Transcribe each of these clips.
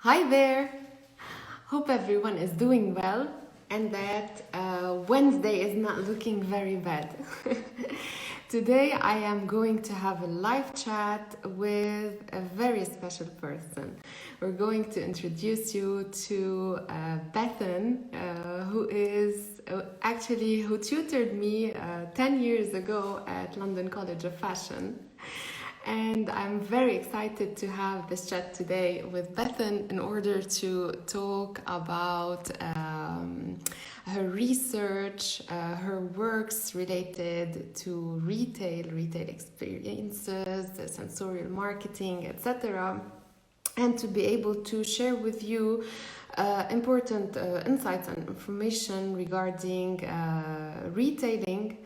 Hi there! Hope everyone is doing well and that Wednesday is not looking very bad. Today I am going to have a live chat with a very special person. We're going to introduce you to Bethan, who tutored me 10 years ago at London College of Fashion. And I'm very excited to have this chat today with Bethan in order to talk about her research, her works related to retail experiences, sensorial marketing, etc. And to be able to share with you important insights and information regarding retailing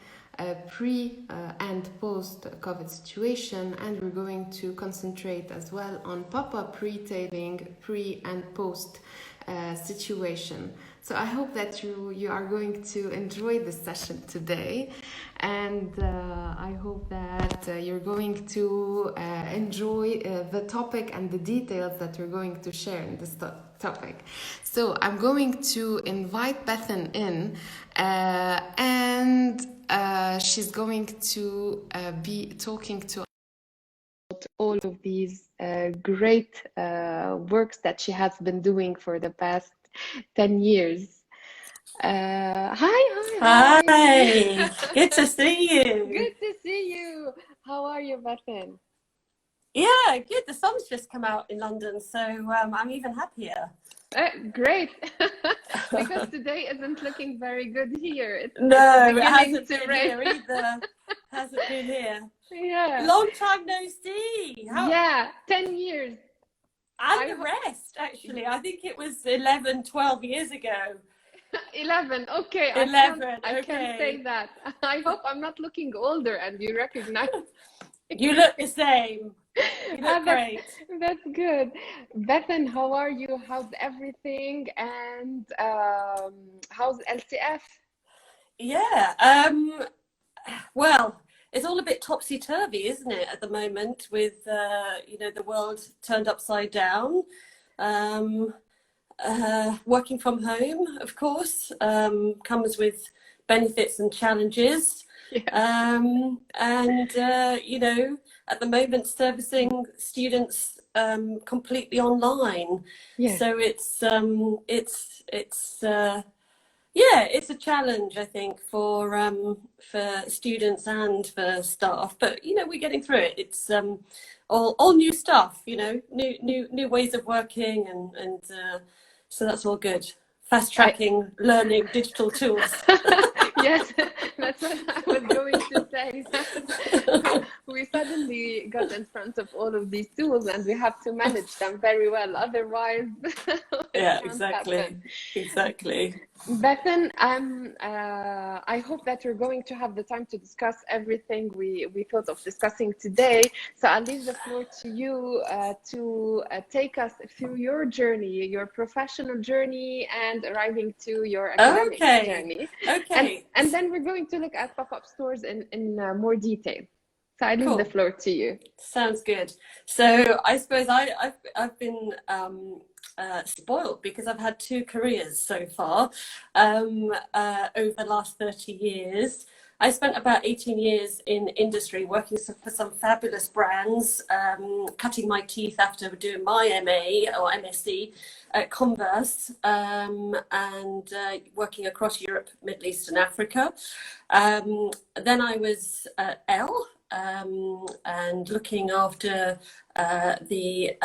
pre and post COVID situation, and we're going to concentrate as well on pop-up retailing pre and post situation. So I hope that you are going to enjoy this session today, and I hope that you're going to enjoy the topic and the details that we're going to share in this topic. So I'm going to invite Bethan in, and she's going to be talking to all of these great works that she has been doing for the past 10 years. Hi, good to see you. Good to see you. How are you, Bethan? Yeah, good. The sun's just come out in London, so I'm even happier. Great, because today isn't looking very good here. It's it beginning hasn't to been rain. here either. Hasn't been here. Yeah. Long time no see. Yeah, 10 years. And the rest, actually. I think it was 11, 12 years ago. 11. Okay, 11. I can't say that. I hope I'm not looking older and you recognize. You look the same. You look great. That's good. Bethan, how are you? How's everything? And how's LCF? Yeah. Well, it's all a bit topsy-turvy, isn't it, at the moment, with the world turned upside down. Working from home, of course, comes with benefits and challenges. Yeah. At the moment, servicing students completely online. Yeah. So it's a challenge, I think, for students and for staff. But we're getting through it. It's all new stuff. New ways of working, and so that's all good. Fast tracking, learning digital tools. Yes, that's what I was going to say. We suddenly got in front of all of these tools and we have to manage them very well. Otherwise, yeah, exactly. Bethan, I hope that you're going to have the time to discuss everything we thought of discussing today. So I'll leave the floor to you to take us through your journey, your professional journey, and arriving to your academic journey. Okay. And then we're going to look at pop-up stores in more detail. So I leave the floor to you. Sounds good. So I suppose I've been spoiled because I've had two careers so far over the last 30 years. I spent about 18 years in industry working for some fabulous brands, cutting my teeth after doing my MA or MSc at Converse, and working across Europe, Middle East and Africa. Then I was at Elle, and looking after the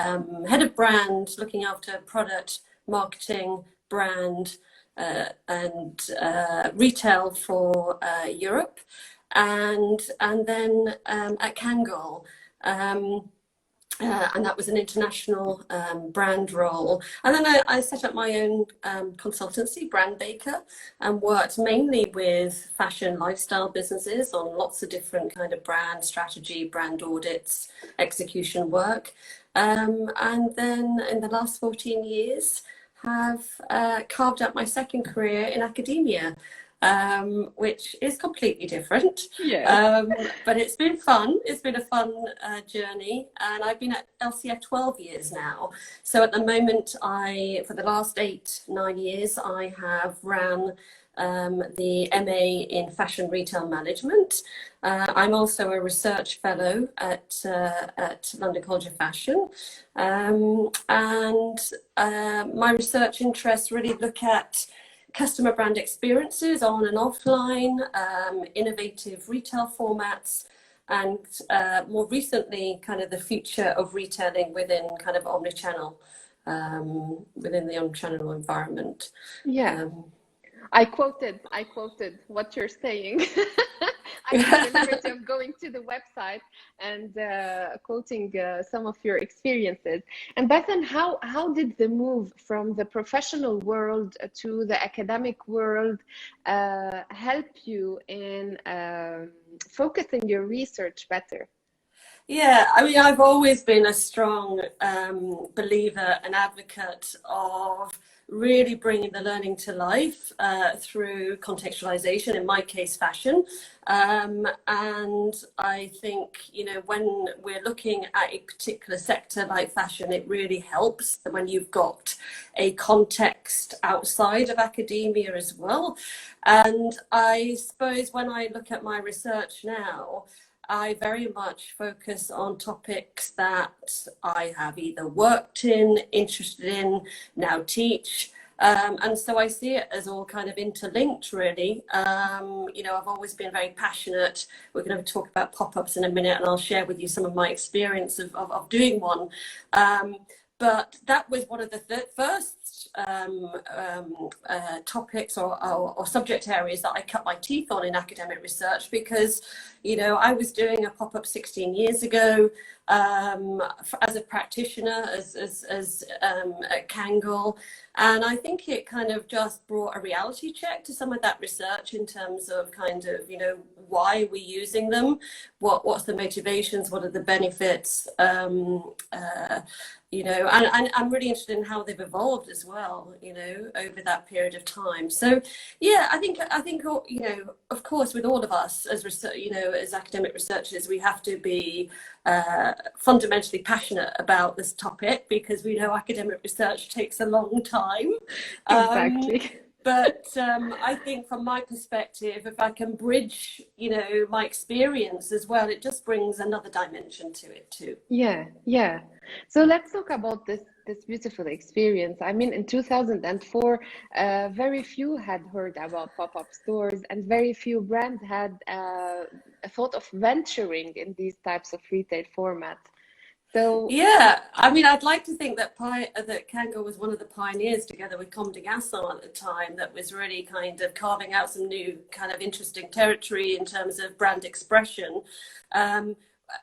head of brand, looking after product, marketing, brand, and retail for Europe, and then at Kangol. And that was an international brand role. And then I set up my own consultancy, Brand Baker, and worked mainly with fashion lifestyle businesses on lots of different kind of brand strategy, brand audits, execution work. And then in the last 14 years, have carved out my second career in academia. which is completely different. Yes. But it's been fun. It's been a fun journey, and I've been at LCF 12 years now. So at the moment, for the last 8-9 years, I have ran the MA in Fashion Retail Management. I'm also a research fellow at London College of Fashion, and my research interests really look at customer brand experiences on and offline, innovative retail formats, and more recently, kind of the future of retailing within kind of omnichannel, within the omnichannel environment. Yeah. I quoted what you're saying. I had the liberty of going to the website and quoting some of your experiences. And Bethan, how did the move from the professional world to the academic world help you in focusing your research better? Yeah, I mean, I've always been a strong believer and advocate of really bringing the learning to life through contextualization, in my case, fashion. And I think, you know, when we're looking at a particular sector like fashion, it really helps when you've got a context outside of academia as well. And I suppose when I look at my research now, I very much focus on topics that I have either worked in, interested in, now teach. And so I see it as all kind of interlinked, really. You know, I've always been very passionate. We're going to talk about pop-ups in a minute, and I'll share with you some of my experience of doing one. But that was one of the first topics or subject areas that I cut my teeth on in academic research, because, you know, I was doing a pop-up 16 years ago as a practitioner, as at Kangol, and I think it kind of just brought a reality check to some of that research in terms of kind of, you know, why are we using them, what's the motivations, what are the benefits, you know, and I'm really interested in how they've evolved as well, you know, over that period of time. So yeah, I think you know, of course, with all of us as you know, as academic researchers, we have to be fundamentally passionate about this topic, because we know academic research takes a long time. Exactly. But I think from my perspective, if I can bridge, you know, my experience as well, it just brings another dimension to it too. Yeah, yeah. So let's talk about this beautiful experience. I mean, in 2004, very few had heard about pop-up stores, and very few brands had a thought of venturing in these types of retail formats. So yeah, I mean, I'd like to think that Kangol was one of the pioneers, together with Comme des Garçons at the time, that was really kind of carving out some new kind of interesting territory in terms of brand expression.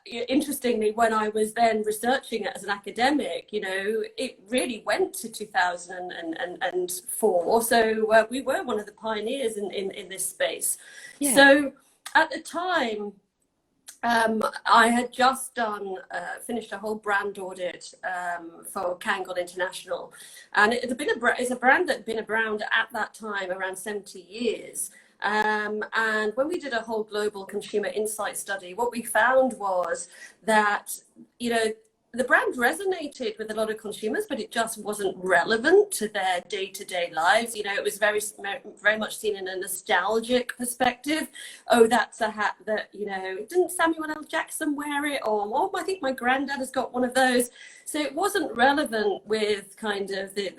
Interestingly, when I was then researching it as an academic, you know, it really went to 2004. So we were one of the pioneers in this space. Yeah. So at the time, I had just finished a whole brand audit for Kangol International, and it's a brand that had been around at that time around 70 years. And when we did a whole global consumer insight study, what we found was that, you know, the brand resonated with a lot of consumers, but it just wasn't relevant to their day-to-day lives. You know, it was very, very much seen in a nostalgic perspective. Oh, that's a hat that, you know, didn't Samuel L. Jackson wear it? Or, oh, I think my granddad has got one of those. So it wasn't relevant with kind of the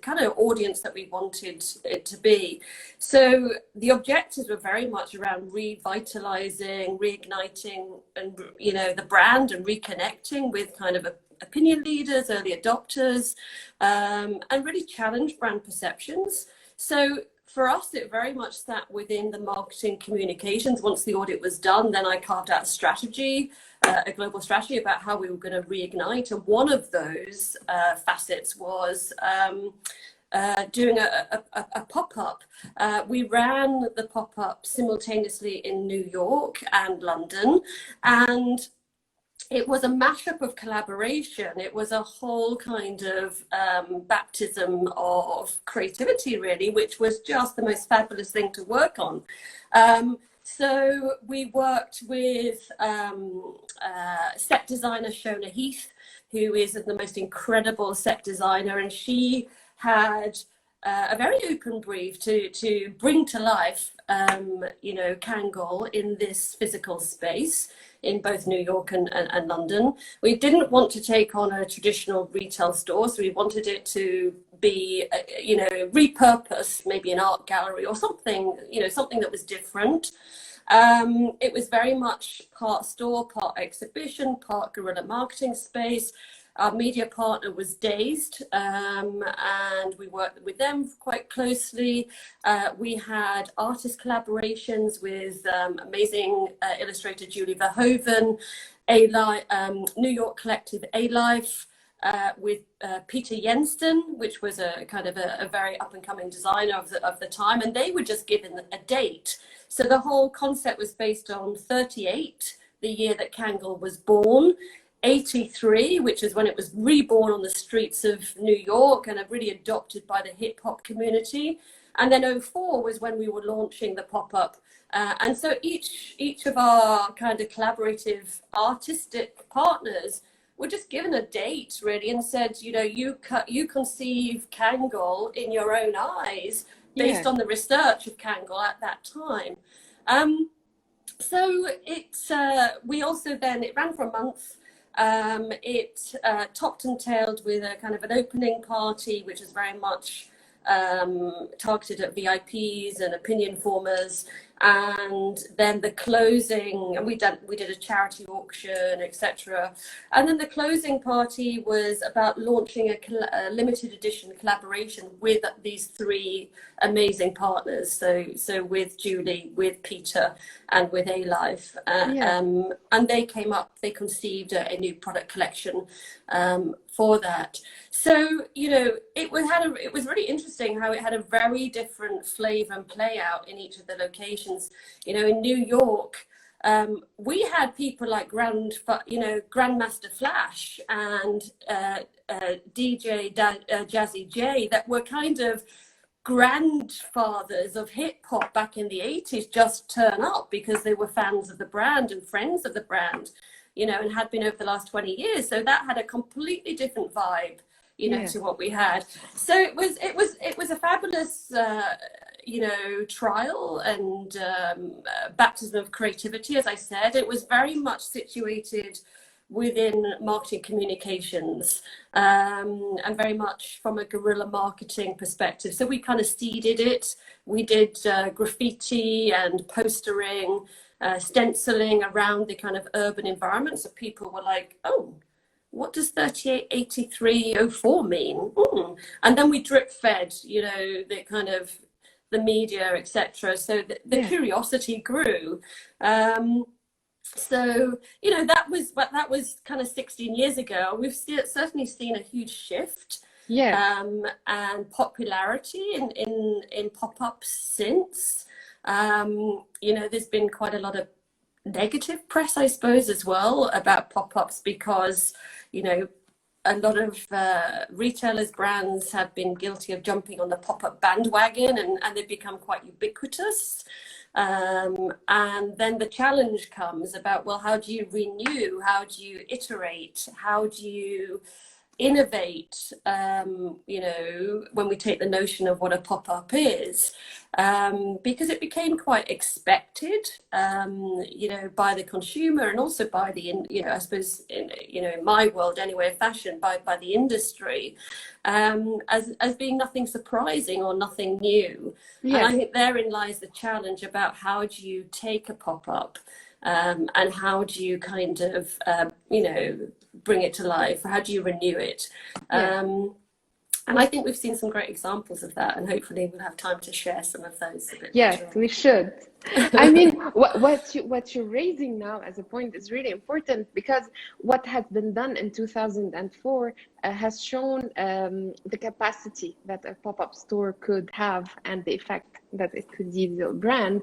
kind of audience that we wanted it to be. So the objectives were very much around revitalizing, reigniting, and, you know, the brand, and reconnecting with kind of opinion leaders, early adopters, and really challenge brand perceptions. So for us, it very much sat within the marketing communications. Once the audit was done, then I carved out a strategy, a global strategy about how we were going to reignite. And one of those facets was doing a pop-up. We ran the pop-up simultaneously in New York and London. And it was a mashup of collaboration. It was a whole kind of baptism of creativity, really, which was just the most fabulous thing to work on. So we worked with set designer Shona Heath, who is the most incredible set designer, and she had a very open brief to bring to life, Kangol in this physical space in both New York and London. We didn't want to take on a traditional retail store, so we wanted it to be, repurposed, maybe an art gallery or something, something that was different. It was very much part store, part exhibition, part guerrilla marketing space. Our media partner was Dazed, and we worked with them quite closely. We had artist collaborations with amazing illustrator Julie Verhoeven, New York collective A-Life, with Peter Jensen, which was a kind of a very up-and-coming designer of the time, and they were just given a date. So the whole concept was based on 38, the year that Kangol was born, 83, which is when it was reborn on the streets of New York and really adopted by the hip hop community. And then 04 was when we were launching the pop-up. And so each of our kind of collaborative artistic partners were just given a date, really, and said, you conceive Kangol in your own eyes based on the research of Kangol at that time. So we also then, it ran for a month. It topped and tailed with a kind of an opening party, which is very much targeted at VIPs and opinion formers, and then the closing, and we did a charity auction, etc. And then the closing party was about launching a limited edition collaboration with these three amazing partners. So with Julie, with Peter, and with A-Life, and they conceived a new product collection for that. So it was really interesting how it had a very different flavor and play out in each of the locations. In New York, we had people like Grandmaster Flash and DJ Jazzy J that were kind of grandfathers of hip hop back in the 80s just turn up because they were fans of the brand and friends of the brand, and had been over the last 20 years. So that had a completely different vibe, to what we had. So it was a fabulous, trial and baptism of creativity. As I said, it was very much situated within marketing communications, and very much from a guerrilla marketing perspective. So we kind of seeded it. We did graffiti and postering, stenciling around the kind of urban environment. So people were like, oh, what does 388304 mean? And then we drip fed, the kind of the media, etc. So the curiosity grew. So that was kind of 16 years ago. We've certainly seen a huge shift, and popularity in pop-ups since. There's been quite a lot of negative press, I suppose, as well about pop-ups because a lot of retailers, brands have been guilty of jumping on the pop-up bandwagon, and they've become quite ubiquitous. And then the challenge comes about, well, how do you renew? How do you iterate? How do you innovate, when we take the notion of what a pop-up is, because it became quite expected, by the consumer and also by the, I suppose, in my world anyway, fashion, by the industry, as being nothing surprising or nothing new. And I think therein lies the challenge about how do you take a pop-up, and how do you kind of, bring it to life? How do you renew it? And I think we've seen some great examples of that, and hopefully we'll have time to share some of those a bit later on. We should. I mean, what you're raising now as a point is really important, because what has been done in 2004 has shown the capacity that a pop-up store could have and the effect that it could give your brand.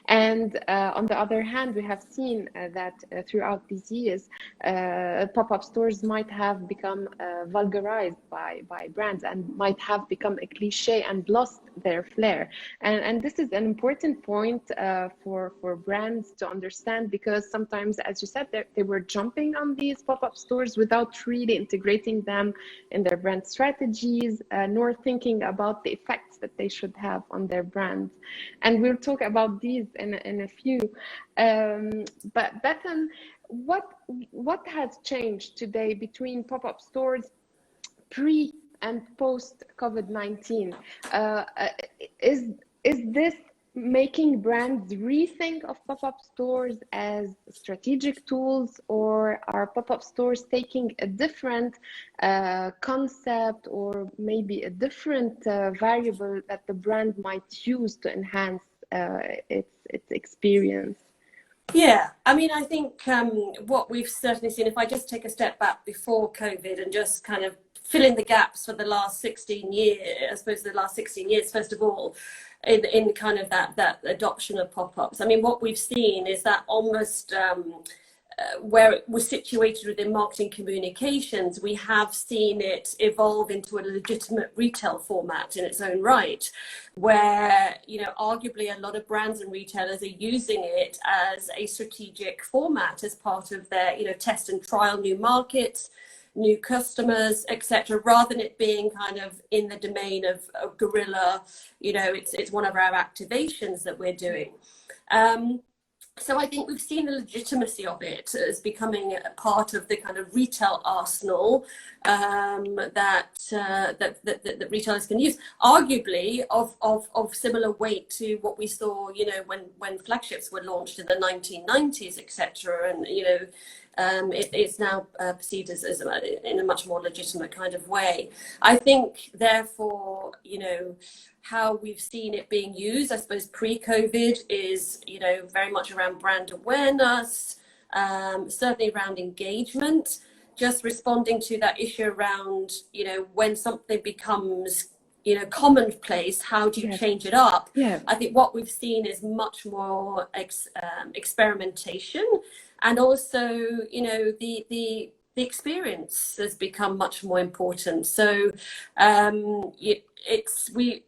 And on the other hand, we have seen that throughout these years, pop-up stores might have become vulgarized by brands and might have become a cliche and lost their flair. And this is an important point for brands to understand, because sometimes, as you said, they were jumping on these pop-up stores without really integrating them in their brand strategies, nor thinking about the effects that they should have on their brands. And we'll talk about these in a few. But Bethan, what has changed today between pop-up stores pre and post COVID-19? Is this making brands rethink of pop-up stores as strategic tools, or are pop-up stores taking a different concept, or maybe a different variable that the brand might use to enhance its experience? Yeah, I mean, I think what we've certainly seen, if I just take a step back before COVID and just kind of fill in the gaps for the last 16 years, I suppose the last 16 years, first of all, in kind of that adoption of pop-ups. I mean, what we've seen is that almost where it was situated within marketing communications, we have seen it evolve into a legitimate retail format in its own right, where, you know, arguably a lot of brands and retailers are using it as a strategic format as part of their, you know, test and trial new markets, new customers, etc., rather than it being kind of in the domain of guerrilla, you know, it's one of our activations that we're doing. So I think we've seen the legitimacy of it as becoming a part of the kind of retail arsenal that retailers can use, arguably of similar weight to what we saw, you know, when flagships were launched in the 1990s, etc. And, you know, it's now perceived as in a much more legitimate kind of way. I think, therefore, you know, how we've seen it being used, I suppose, pre-COVID is, you know, very much around brand awareness, certainly around engagement, just responding to that issue around, you know, when something becomes, you know, commonplace, how do you change it up? Yeah. I think what we've seen is much more experimentation, and also, you know, the experience has become much more important. So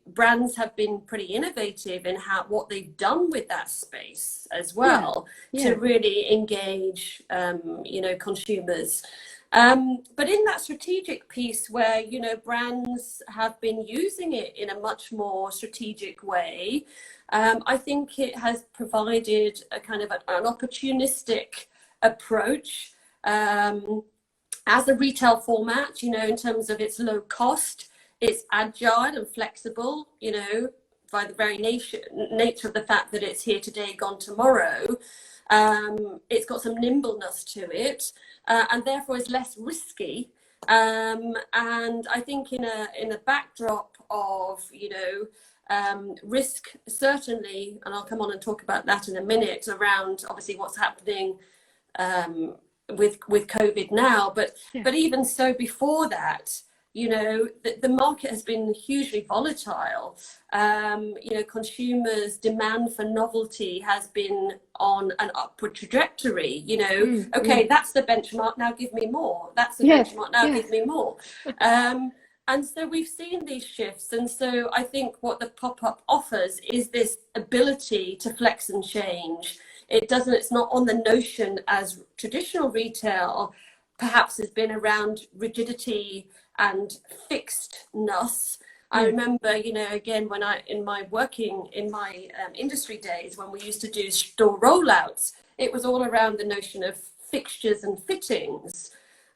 brands have been pretty innovative in what they've done with that space as well, to really engage you know, consumers. But in that strategic piece where, you know, brands have been using it in a much more strategic way, I think it has provided a kind of an opportunistic approach as a retail format, you know, in terms of its low cost, it's agile and flexible, you know, by the very nature of the fact that it's here today, gone tomorrow. It's got some nimbleness to it, and therefore is less risky. And I think in a backdrop of, you know, risk, certainly, and I'll come on and talk about that in a minute, around obviously what's happening with COVID now, but even so before that, you know, the market has been hugely volatile. You know, consumers' demand for novelty has been on an upward trajectory. You know, okay, that's the benchmark, now give me more. That's the benchmark, now give me more. And so we've seen these shifts. And so I think what the pop-up offers is this ability to flex and change. It's not on the notion as traditional retail perhaps has been around rigidity and fixedness. I remember, you know, again, when in my industry days, when we used to do store rollouts, it was all around the notion of fixtures and fittings.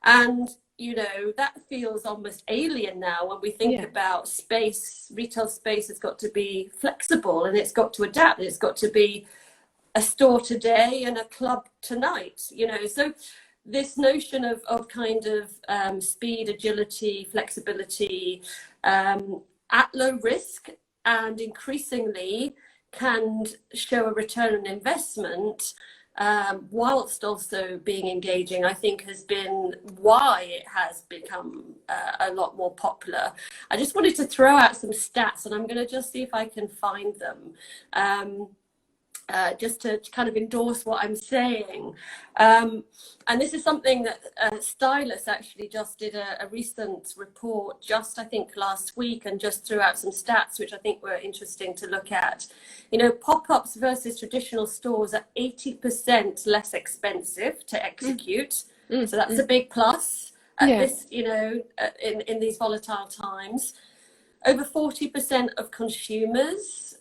And, you know, that feels almost alien now when we think about space. Retail space has got to be flexible, and it's got to adapt. It's got to be a store today and a club tonight, you know. So this notion of kind of speed, agility, flexibility at low risk, and increasingly, can show a return on investment, whilst also being engaging, I think has been why it has become a lot more popular. I just wanted to throw out some stats, and I'm going to just see if I can find them. Just to kind of endorse what I'm saying. And this is something that Stylus actually just did a recent report just, I think, last week, and just threw out some stats, which I think were interesting to look at. You know, pop-ups versus traditional stores are 80% less expensive to execute. So that's a big plus at this, you know, in these volatile times. Over 40% of consumers'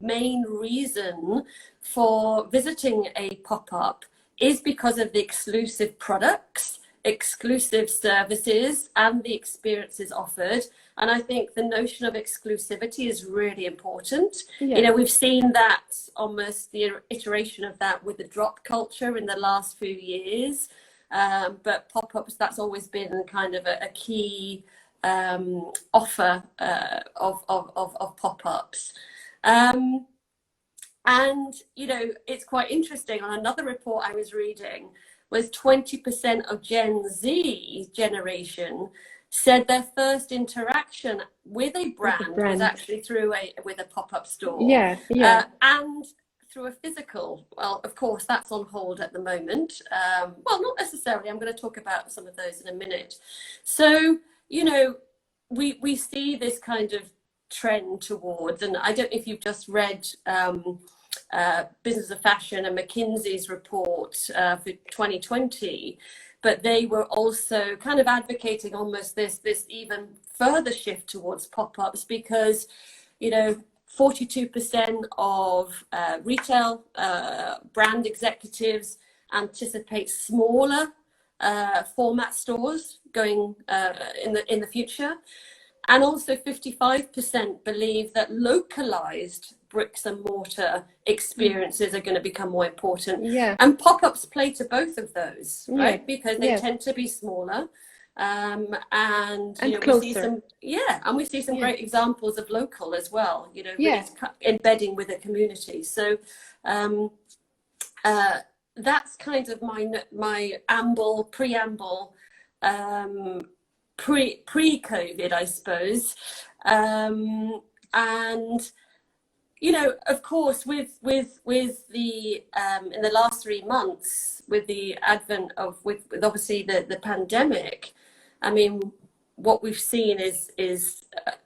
main reason for visiting a pop-up is because of the exclusive products, exclusive services, and the experiences offered. And I think the notion of exclusivity is really important. You know, we've seen that, almost the iteration of that with the drop culture in the last few years. But pop-ups, that's always been kind of a key offer of pop-ups. And, you know, it's quite interesting. On another report I was reading, was 20% of Gen Z generation said their first interaction with a brand was actually through with a pop-up store. And through a physical. Well, of course, that's on hold at the moment. Well, not necessarily. I'm going to talk about some of those in a minute. So, you know, we see this kind of trend towards, and I don't know if you've just read Business of Fashion and McKinsey's report for 2020, but they were also kind of advocating almost this even further shift towards pop-ups, because, you know, 42% of retail brand executives anticipate smaller format stores going in the future, and also 55% believe that localized bricks and mortar experiences are going to become more important. And pop-ups play to both of those, right? Because they tend to be smaller, and you know, closer. we see some we see some great examples of local as well, you know, really embedding with a community. So that's kind of my preamble pre-COVID, I suppose. And you know, of course, with the in the last 3 months, with the advent of with obviously the pandemic, I mean, what we've seen is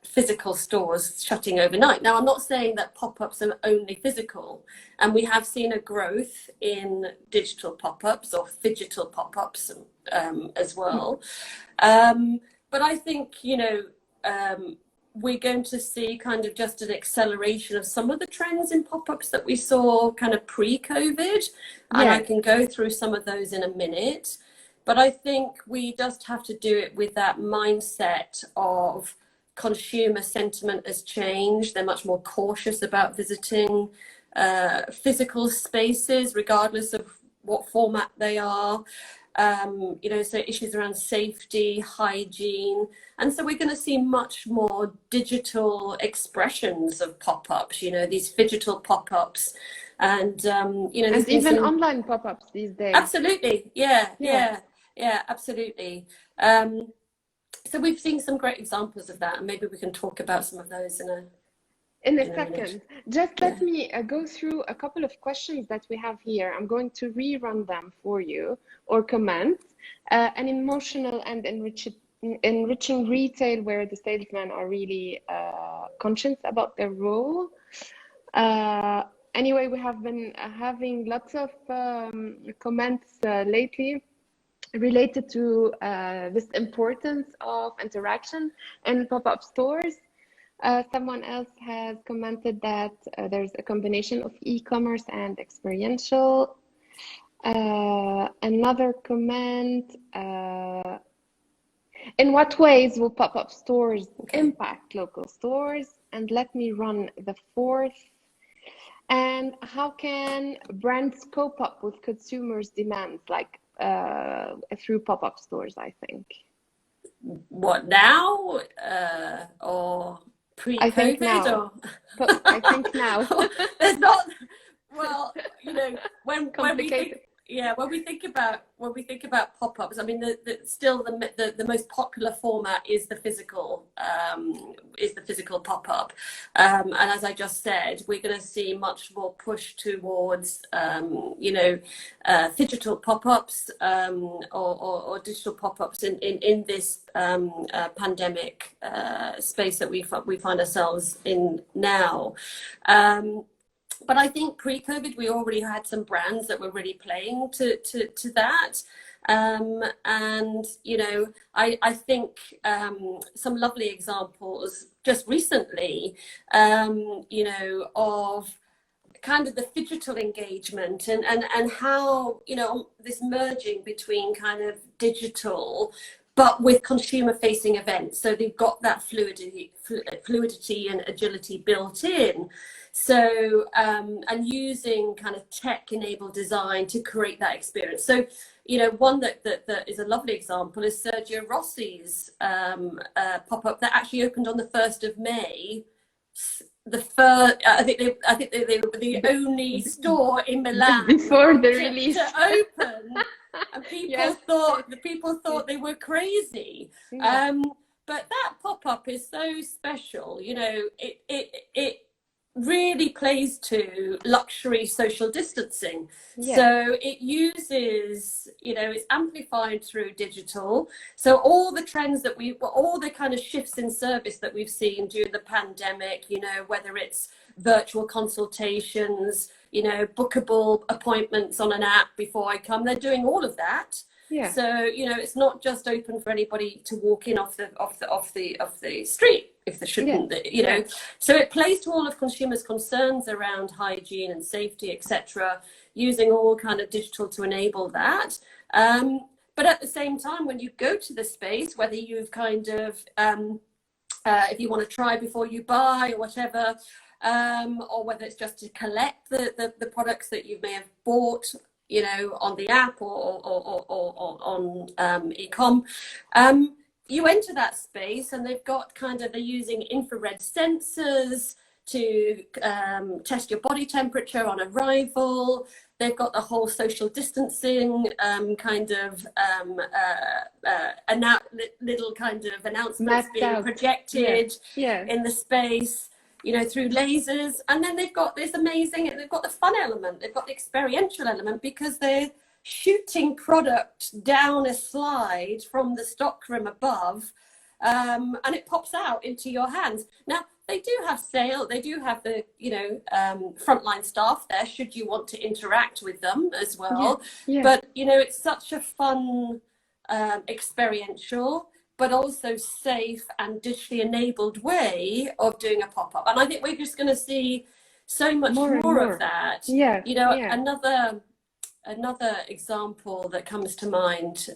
physical stores shutting overnight. Now, I'm not saying that pop-ups are only physical, and we have seen a growth in digital pop-ups or phygital pop-ups as well. But I think, you know, we're going to see kind of just an acceleration of some of the trends in pop-ups that we saw kind of pre-COVID. And I can go through some of those in a minute. But I think we just have to do it with that mindset of consumer sentiment has changed. They're much more cautious about visiting physical spaces, regardless of what format they are. You know, so issues around safety, hygiene. And so we're going to see much more digital expressions of pop-ups, you know, these phygital pop-ups. And, you know, and even online pop-ups these days. Absolutely. Yeah, absolutely. So we've seen some great examples of that, and maybe we can talk about some of those in a second. Just let me go through a couple of questions that we have here. I'm going to rerun them for you, or comments. An emotional and enriching retail where the salesmen are really conscious about their role. Anyway, we have been having lots of comments lately related to this importance of interaction in pop-up stores. Someone else has commented that there's a combination of e-commerce and experiential. Another comment, in what ways will pop-up stores impact local stores? And let me run the fourth. And how can brands cope up with consumers' demands, like through pop-up stores, I think? What, now? Or pre-COVID? I think now. Or... But I think now there's not, well, you know, when we think, complicated. yeah, when we think about pop-ups, I mean, still the most popular format is the physical pop-up, and as I just said, we're going to see much more push towards you know, digital pop-ups, or digital pop-ups in this pandemic space that we find ourselves in now. But I think pre-COVID, we already had some brands that were really playing to that. And, you know, I think some lovely examples just recently, you know, of kind of the digital engagement and how, you know, this merging between kind of digital but with consumer facing events. So they've got that fluidity and agility built in. So, and using kind of tech enabled design to create that experience. So, you know, one that is a lovely example is Sergio Rossi's pop-up that actually opened on the 1st of May. The first, I think they were the only store in Milan before the release to open, and people thought they were crazy. Yeah. But that pop-up is so special. You know, it really plays to luxury social distancing. Yeah. So it uses, you know, it's amplified through digital. So all the trends that all the kind of shifts in service that we've seen during the pandemic, you know, whether it's virtual consultations, you know, bookable appointments on an app before I come, they're doing all of that. Yeah. So, you know, it's not just open for anybody to walk in off the street if they shouldn't, yeah. You know. Yeah. So it plays to all of consumers' concerns around hygiene and safety, etc., using all kind of digital to enable that. But at the same time, when you go to the space, whether you've kind of, if you want to try before you buy or whatever, or whether it's just to collect the products that you may have bought, you know, on the app or on e-com, you enter that space and they're using infrared sensors to test your body temperature on arrival. They've got the whole social distancing kind of little kind of announcements being projected in the space, you know, through lasers. And then they've got this amazing, they've got the fun element, they've got the experiential element, because they're shooting product down a slide from the stockroom above, and it pops out into your hands. Now, they do have the, you know, frontline staff there, should you want to interact with them as well. Yeah. But, you know, it's such a fun, experiential, but also safe and digitally enabled way of doing a pop-up. And I think we're just going to see so much more of that. Yeah. You know, another example that comes to mind,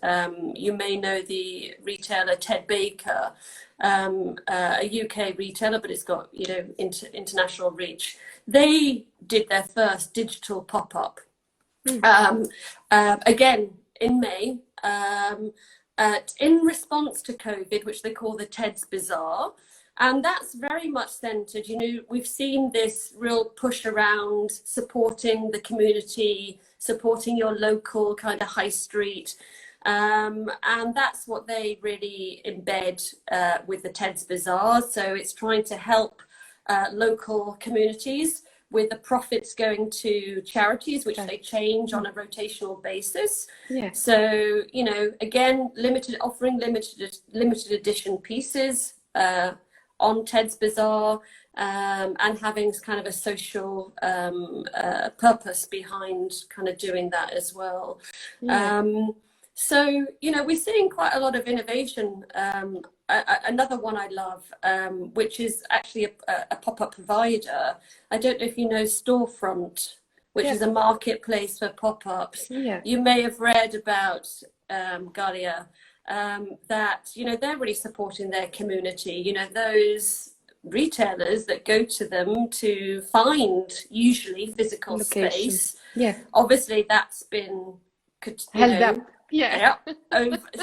you may know the retailer Ted Baker, a UK retailer, but it's got, you know, international reach. They did their first digital pop-up, again in May, in response to COVID, which they call the Ted's Bazaar. And that's very much centered, you know, we've seen this real push around supporting the community, supporting your local kind of high street. And that's what they really embed with the Ted's Bazaar. So it's trying to help local communities, with the profits going to charities, which they change on a rotational basis. Yeah. So, you know, again, offering limited edition pieces on Ted's Bazaar, and having kind of a social purpose behind kind of doing that as well. Yeah. So, you know, we're seeing quite a lot of innovation. Another one I love, which is actually a pop-up provider. I don't know if you know Storefront, which is a marketplace for pop-ups. Yeah. You may have read about Galia, that, you know, they're really supporting their community. You know, those retailers that go to them to find usually physical space. Yeah. Obviously, that's been held up. Yeah,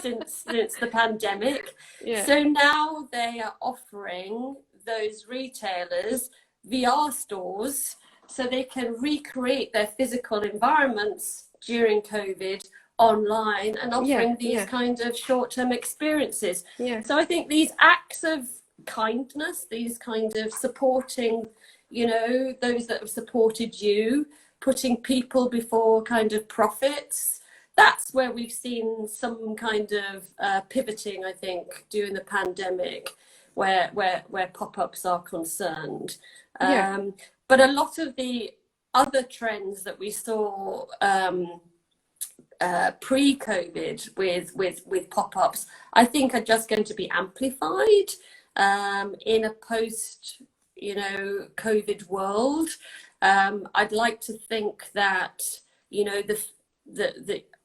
since the pandemic. Yeah. So now they are offering those retailers VR stores so they can recreate their physical environments during COVID online and offering these kind of short-term experiences. So I think these acts of kindness, these kind of supporting, you know, those that have supported you, putting people before kind of profits, that's where we've seen some kind of pivoting, I think, during the pandemic, where pop-ups are concerned. But a lot of the other trends that we saw pre-COVID with pop-ups, I think are just going to be amplified in a post, you know, COVID world. I'd like to think that, you know,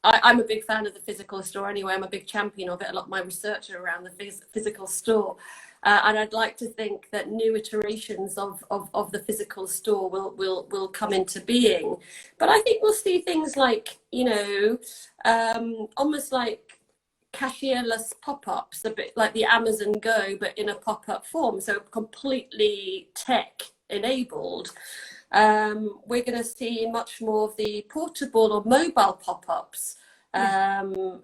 I'm a big fan of the physical store anyway. I'm a big champion of it. A lot of my research are around the physical store. And I'd like to think that new iterations of the physical store will come into being. But I think we'll see things like, you know, almost like cashierless pop-ups, a bit like the Amazon Go, but in a pop-up form, so completely tech enabled. We're going to see much more of the portable or mobile pop-ups,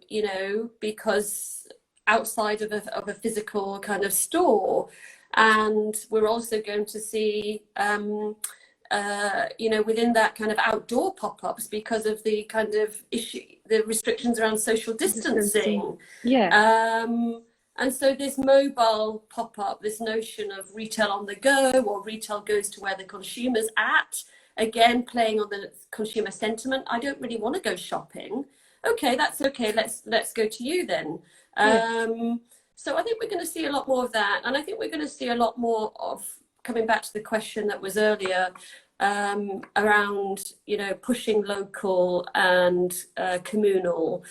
you know, because outside of a physical kind of store. And we're also going to see, you know, within that kind of outdoor pop-ups, because of the kind of the restrictions around social distancing. And so this mobile pop-up, this notion of retail on the go, or retail goes to where the consumer's at, again, playing on the consumer sentiment. I don't really want to go shopping. Okay, that's okay. Let's go to you then. So I think we're going to see a lot more of that. And I think we're going to see a lot more of, coming back to the question that was earlier, around, you know, pushing local and communal.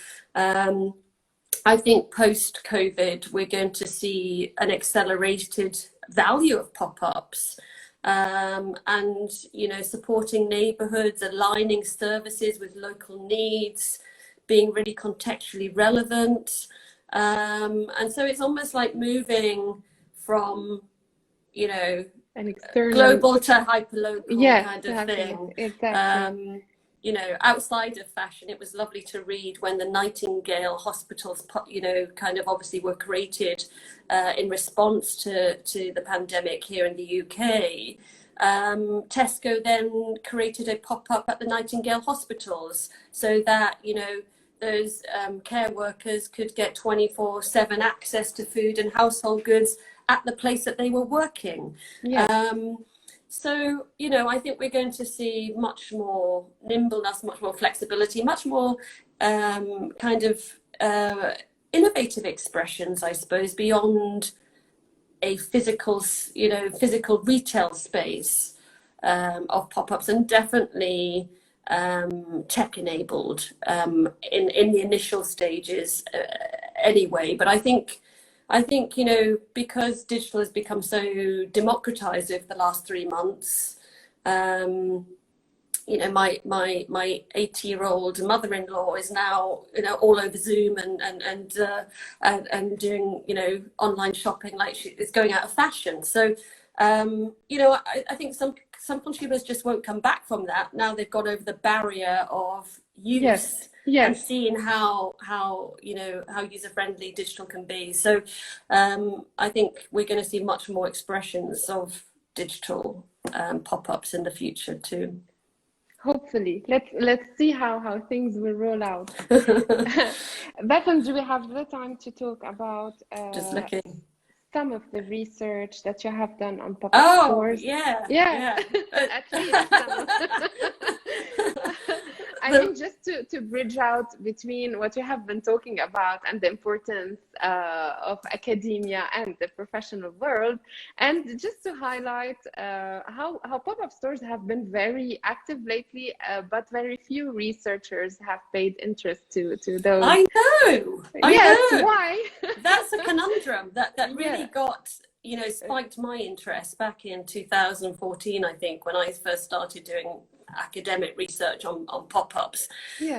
I think post-COVID, we're going to see an accelerated value of pop-ups, and, you know, supporting neighbourhoods, aligning services with local needs, being really contextually relevant. And so it's almost like moving from, you know, an external, global to hyperlocal kind of thing. Exactly. You know, outside of fashion, it was lovely to read when the Nightingale hospitals, you know, kind of obviously were created in response to the pandemic here in the UK. Tesco then created a pop-up at the Nightingale hospitals so that, you know, those care workers could get 24/7 access to food and household goods at the place that they were working. So, you know, I think we're going to see much more nimbleness, much more flexibility, much more kind of innovative expressions, I suppose, beyond a physical, you know, physical retail space of pop-ups, and definitely tech-enabled in the initial stages anyway. But I think, you know, because digital has become so democratized over the last 3 months, you know, my 80-year-old mother-in-law is now, you know, all over Zoom and doing, you know, online shopping like she is going out of fashion. So, you know, I think some consumers just won't come back from that. Now they've got over the barrier of use. And seeing how you know, how user-friendly digital can be. So I think we're going to see much more expressions of digital pop-ups in the future too. Hopefully, let's see how things will roll out. Bethan, do we have the time to talk about just looking some of the research that you have done on pop-up stores? Yeah. At least some. I think just to bridge out between what you have been talking about and the importance of academia and the professional world, and just to highlight how pop-up stores have been very active lately, but very few researchers have paid interest to those. I know. Why? That's a conundrum that really got, you know, spiked my interest back in 2014, I think, when I first started doing academic research on pop-ups,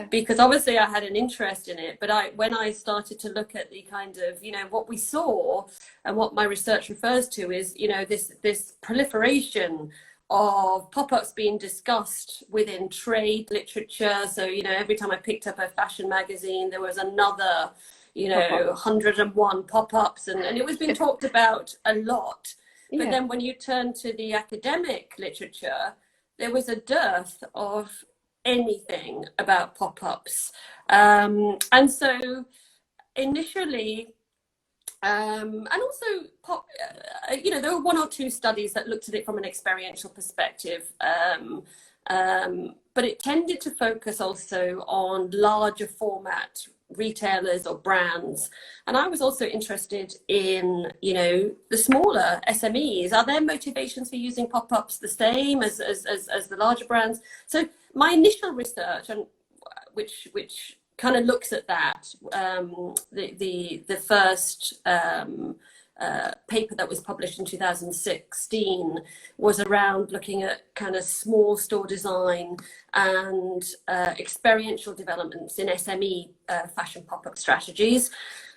because obviously I had an interest in it, but when I started to look at the kind of, you know, what we saw and what my research refers to is, you know, this proliferation of pop-ups being discussed within trade literature. So, you know, every time I picked up a fashion magazine, there was another, you know, 101 pop-ups, and it was being talked about a lot. But then when you turn to the academic literature, there was a dearth of anything about pop-ups. And so initially, and also, you know, there were one or two studies that looked at it from an experiential perspective, but it tended to focus also on larger format retailers or brands. And I was also interested in, you know, the smaller SMEs. Are their motivations for using pop-ups the same as the larger brands? So my initial research, and which kind of looks at that, the first paper that was published in 2016 was around looking at kind of small store design and experiential developments in SME fashion pop-up strategies.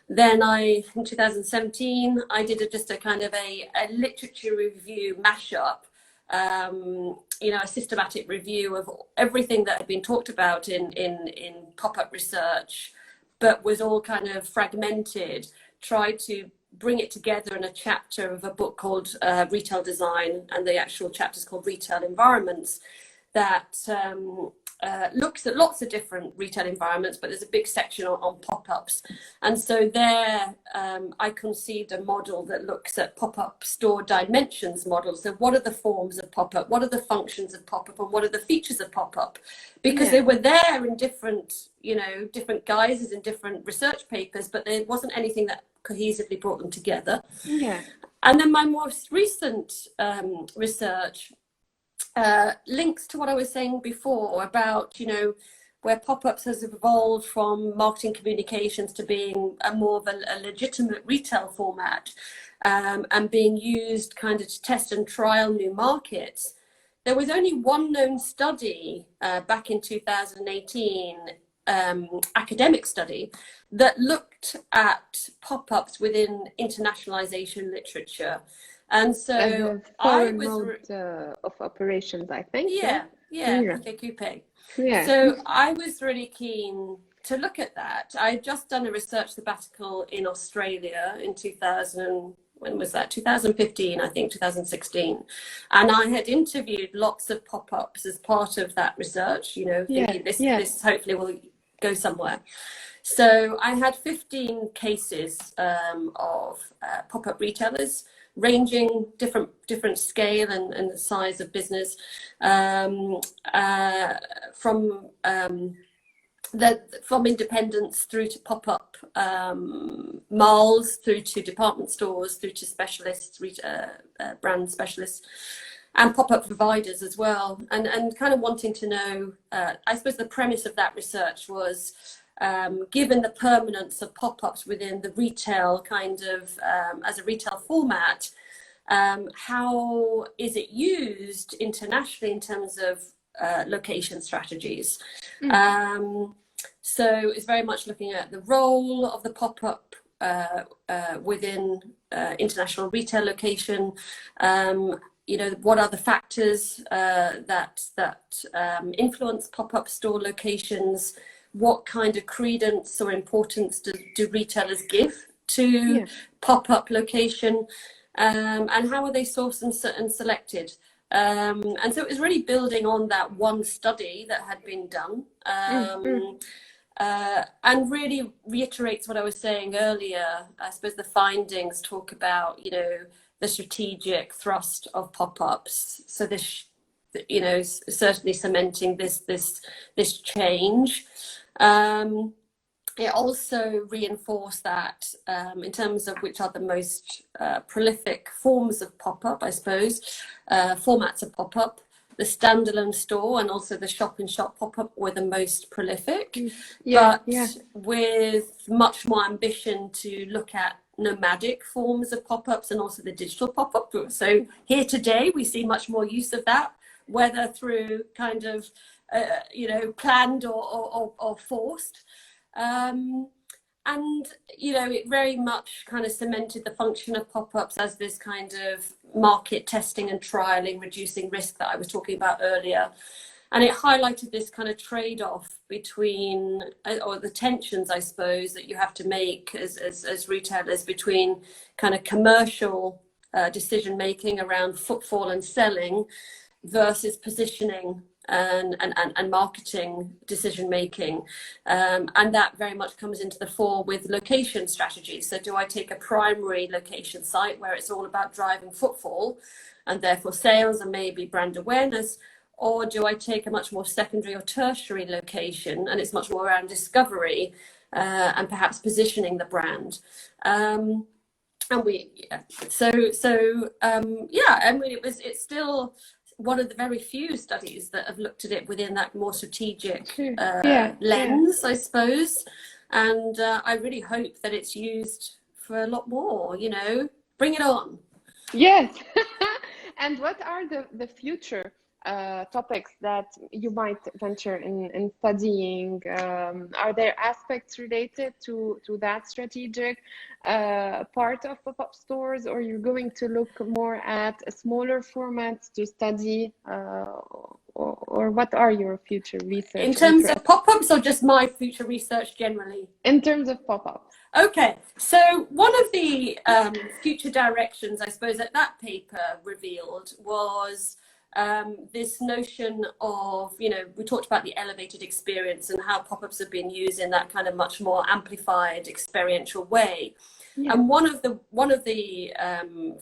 Then in 2017, I did just a kind of a literature review mashup, you know, a systematic review of everything that had been talked about in pop-up research, but was all kind of fragmented, tried to bring it together in a chapter of a book called Retail Design, and the actual chapter is called Retail Environments, that looks at lots of different retail environments, but there's a big section on pop-ups. And so there I conceived a model that looks at pop-up store dimensions models. So what are the forms of pop-up, what are the functions of pop-up, and what are the features of pop-up? Because they were there in different, you know, different guises in different research papers, but there wasn't anything that cohesively brought them together. And then my most recent research links to what I was saying before about, you know, where pop-ups has evolved from marketing communications to being a more of a legitimate retail format, and being used kind of to test and trial new markets. There was only one known study back in 2018, academic study, that looked at pop-ups within internationalization literature. And so foreign mode of operations, I think. PKQP. So I was really keen to look at that. I had just done a research sabbatical in Australia in 2000. When was that? 2015, I think, 2016. And I had interviewed lots of pop-ups as part of that research, you know, thinking this hopefully will go somewhere. So I had 15 cases of pop-up retailers, ranging different scale and size of business, from independents through to pop-up malls, through to department stores, through to specialists, brand specialists, and pop-up providers as well. And kind of wanting to know, I suppose the premise of that research was, given the permanence of pop-ups within the retail kind of, as a retail format, how is it used internationally in terms of location strategies? So it's very much looking at the role of the pop-up within international retail location. You know, what are the factors that influence pop-up store locations? What kind of credence or importance do retailers give to pop-up location? And how are they sourced and selected? And so it was really building on that one study that had been done, and really reiterates what I was saying earlier. I suppose the findings talk about, you know, the strategic thrust of pop-ups. So this, you know, certainly cementing this change. It also reinforced that, in terms of which are the most prolific forms of pop-up, I suppose, formats of pop-up, the standalone store and also the shop-in-shop pop-up were the most prolific, but with much more ambition to look at nomadic forms of pop-ups and also the digital pop-up. So here today we see much more use of that, whether through kind of you know, planned or forced. And, you know, it very much kind of cemented the function of pop-ups as this kind of market testing and trialing, reducing risk that I was talking about earlier. And it highlighted this kind of trade-off between, or the tensions, I suppose, that you have to make as retailers between kind of commercial decision making around footfall and selling versus positioning and marketing decision making, and that very much comes into the fore with location strategies. So do I take a primary location site where it's all about driving footfall and therefore sales and maybe brand awareness, or do I take a much more secondary or tertiary location and it's much more around discovery and perhaps positioning the brand? And it's still one of the very few studies that have looked at it within that more strategic lens, I suppose. And I really hope that it's used for a lot more, bring it on. Yes. And what are the future topics that you might venture in studying? Are there aspects related to that strategic part of pop-up stores, or you're going to look more at a smaller format to study, or what are your future research in terms of pop-ups, or just my future research generally? In terms of pop-ups. Okay, so one of the future directions, I suppose, that paper revealed was this notion of, we talked about the elevated experience and how pop-ups have been used in that kind of much more amplified experiential way. Yeah. And one of the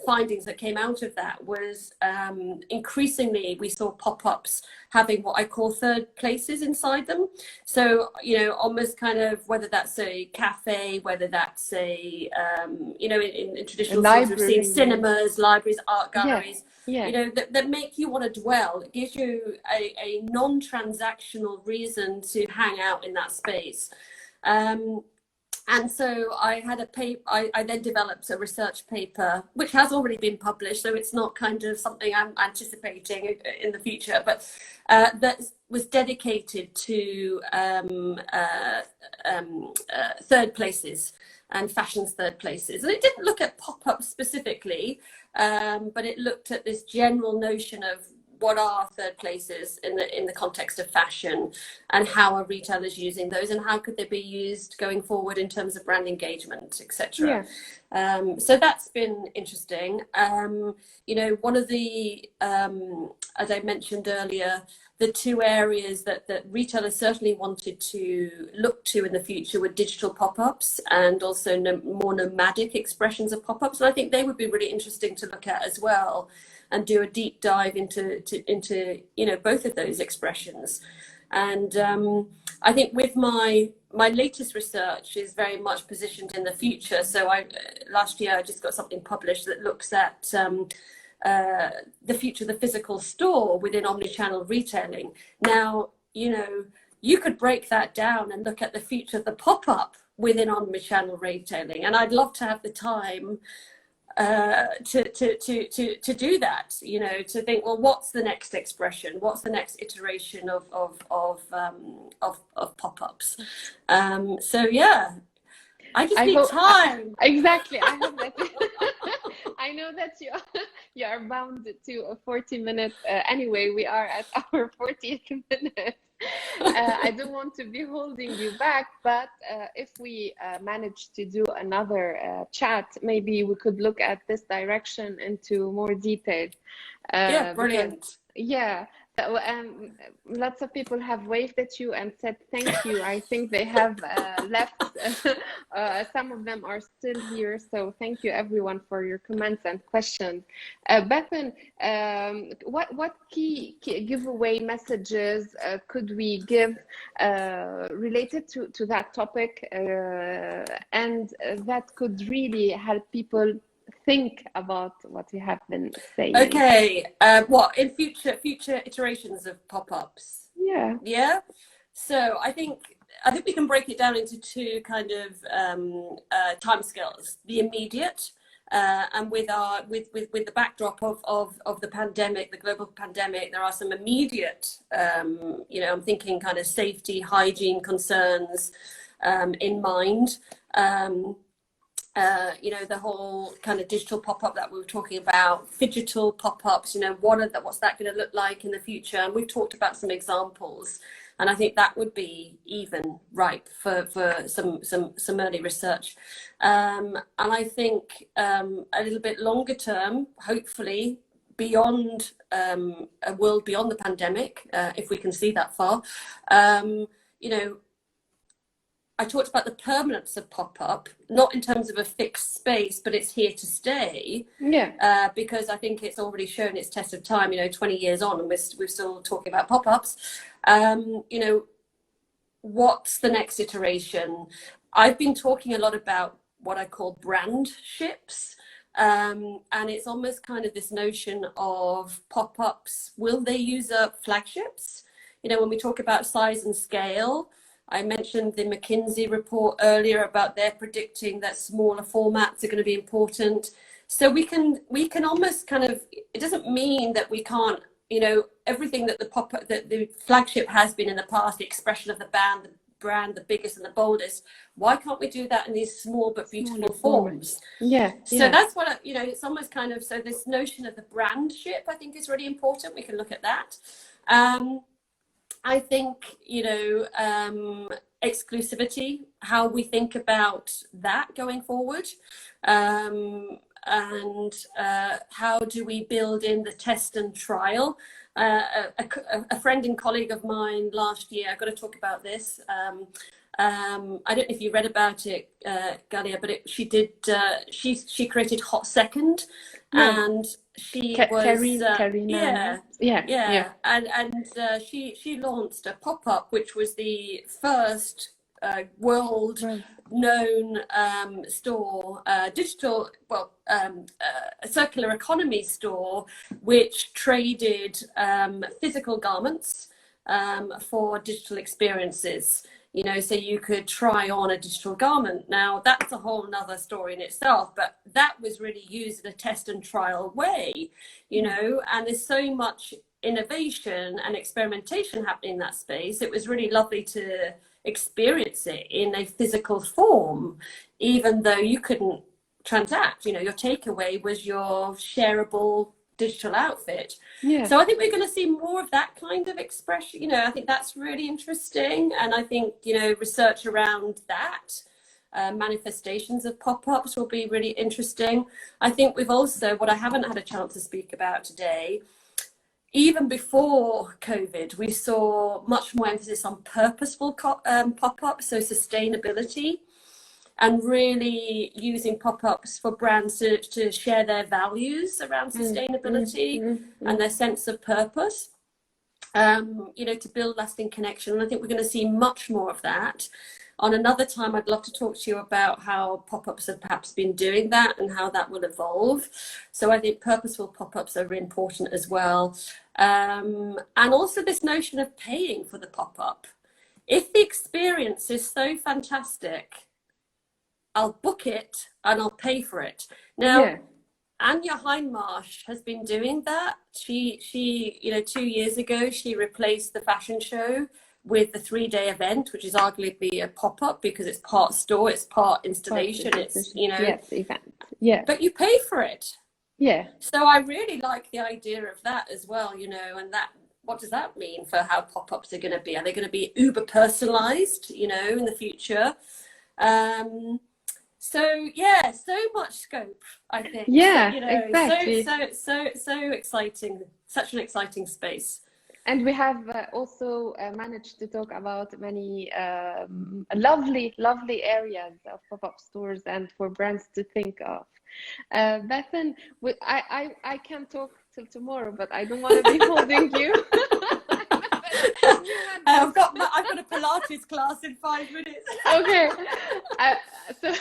findings that came out of that was increasingly we saw pop-ups having what I call third places inside them. So, almost kind of, whether that's a cafe, whether that's a, in traditional stores, we've seen cinemas, libraries, art galleries. Yeah. That make you want to dwell. It gives you a non-transactional reason to hang out in that space. And so I had a paper, I then developed a research paper, which has already been published, so it's not kind of something I'm anticipating in the future, but that was dedicated to third places and fashion's third places. And it didn't look at pop-ups specifically, but it looked at this general notion of what are third places in the context of fashion, and how are retailers using those, and how could they be used going forward in terms of brand engagement, etc. Yeah. So that's been interesting. One of the, as I mentioned earlier, the two areas that retailers certainly wanted to look to in the future were digital pop-ups and also more nomadic expressions of pop-ups. And I think they would be really interesting to look at as well, and do a deep dive into both of those expressions. And I think with my latest research is very much positioned in the future. So last year I just got something published that looks at the future of the physical store within omnichannel retailing. Now, you could break that down and look at the future of the pop-up within omnichannel retailing. And I'd love to have the time to do that, to think, well, what's the next expression, what's the next iteration of pop-ups. So yeah, I just need time. Exactly. I hope that I know that you are bound to a 40-minute anyway. We are at our 40th minute. I don't want to be holding you back, but if we manage to do another chat, maybe we could look at this direction into more detail. Yeah, brilliant. Lots of people have waved at you and said thank you. I think they have left. Some of them are still here. So thank you everyone for your comments and questions. Bethan, what key giveaway messages could we give related to that topic, and that could really help people think about what we have been saying? Okay, what in future iterations of pop-ups? Yeah. So I think we can break it down into two kind of timescales: the immediate, and with the backdrop of the pandemic, the global pandemic, there are some immediate, I'm thinking kind of safety, hygiene concerns in mind. you know, the whole kind of digital pop-up that we were talking about, digital pop-ups, you know, what's that going to look like in the future? And we've talked about some examples, and I think that would be even ripe for some early research. And I think a little bit longer term, hopefully beyond a world beyond the pandemic, if we can see that far, you know, I talked about the permanence of pop-up, not in terms of a fixed space, but it's here to stay. Yeah. Because I think it's already shown its test of time, you know, 20 years on, and we're still talking about pop-ups. You know, what's the next iteration? I've been talking a lot about what I call brand ships. And it's almost kind of this notion of pop-ups. Will they use up flagships? You know, when we talk about size and scale, I mentioned the McKinsey report earlier about their predicting that smaller formats are going to be important. So we can almost kind of, it doesn't mean that we can't, you know, everything that the flagship has been in the past, the expression of the brand, the biggest and the boldest. Why can't we do that in these small but beautiful forms? Yeah. So that's what, you know, it's almost kind of, so this notion of the brand ship, I think, is really important. We can look at that. I think, you know, exclusivity, how we think about that going forward, and how do we build in the test and trial. A friend and colleague of mine last year, I've got to talk about this. I don't know if you read about it, Galia, but she created Hot Second, and she was Karina. Yeah. And she launched a pop-up, which was the first world known store, digital, a circular economy store, which traded physical garments for digital experiences. You know, so you could try on a digital garment. Now, that's a whole nother story in itself, but that was really used in a test and trial way, you know, and there's so much innovation and experimentation happening in that space. It was really lovely to experience it in a physical form, even though you couldn't transact. You know, your takeaway was your shareable digital outfit. Yeah. So I think we're going to see more of that kind of expression. You know, I think that's really interesting. And I think, you know, research around that, manifestations of pop-ups will be really interesting. I think we've also, what I haven't had a chance to speak about today, even before COVID, we saw much more emphasis on purposeful pop-ups, so sustainability, and really using pop-ups for brands to share their values around sustainability and their sense of purpose, you know, to build lasting connection. And I think we're going to see much more of that. On another time, I'd love to talk to you about how pop-ups have perhaps been doing that and how that will evolve. So I think purposeful pop-ups are really important as well. And also this notion of paying for the pop-up. If the experience is so fantastic, I'll book it and I'll pay for it. Now, Anya Hindmarsh has been doing that. She, you know, 2 years ago, she replaced the fashion show with the 3-day event, which is arguably a pop-up because it's part store, it's part installation, it's, you know. Yes, event. Yeah. But you pay for it. Yeah. So I really like the idea of that as well, you know, and that, what does that mean for how pop-ups are going to be? Are they going to be uber personalized, you know, in the future? So yeah, so much scope, I think. Yeah, so, you know, exactly. So exciting, such an exciting space. And we have also managed to talk about many lovely areas of pop-up stores and for brands to think of. Bethan, I can talk till tomorrow, but I don't want to be holding you. I've got a Pilates class in 5 minutes. Okay. So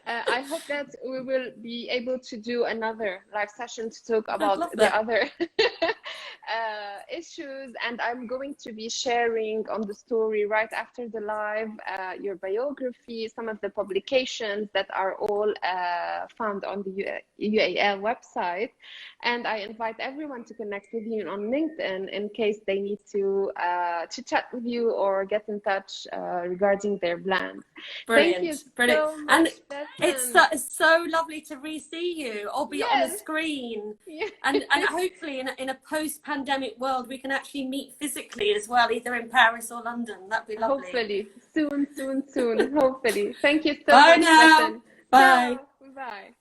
I hope that we will be able to do another live session to talk about the other issues, and I'm going to be sharing on the story right after the live your biography, some of the publications that are all found on the UAL website. And I invite everyone to connect with you on LinkedIn in case they need to chat with you or get in touch regarding their plans. Brilliant, Thank you brilliant. so much, And Bethan. it's so lovely to re-see you, albeit on a Yes. screen. Yeah. And hopefully in a post-pandemic world, we can actually meet physically as well, either in Paris or London. That'd be lovely. Hopefully. Soon, soon, soon. Hopefully. Thank you so Bye much, now. Bethan. Bye. Ciao. Bye.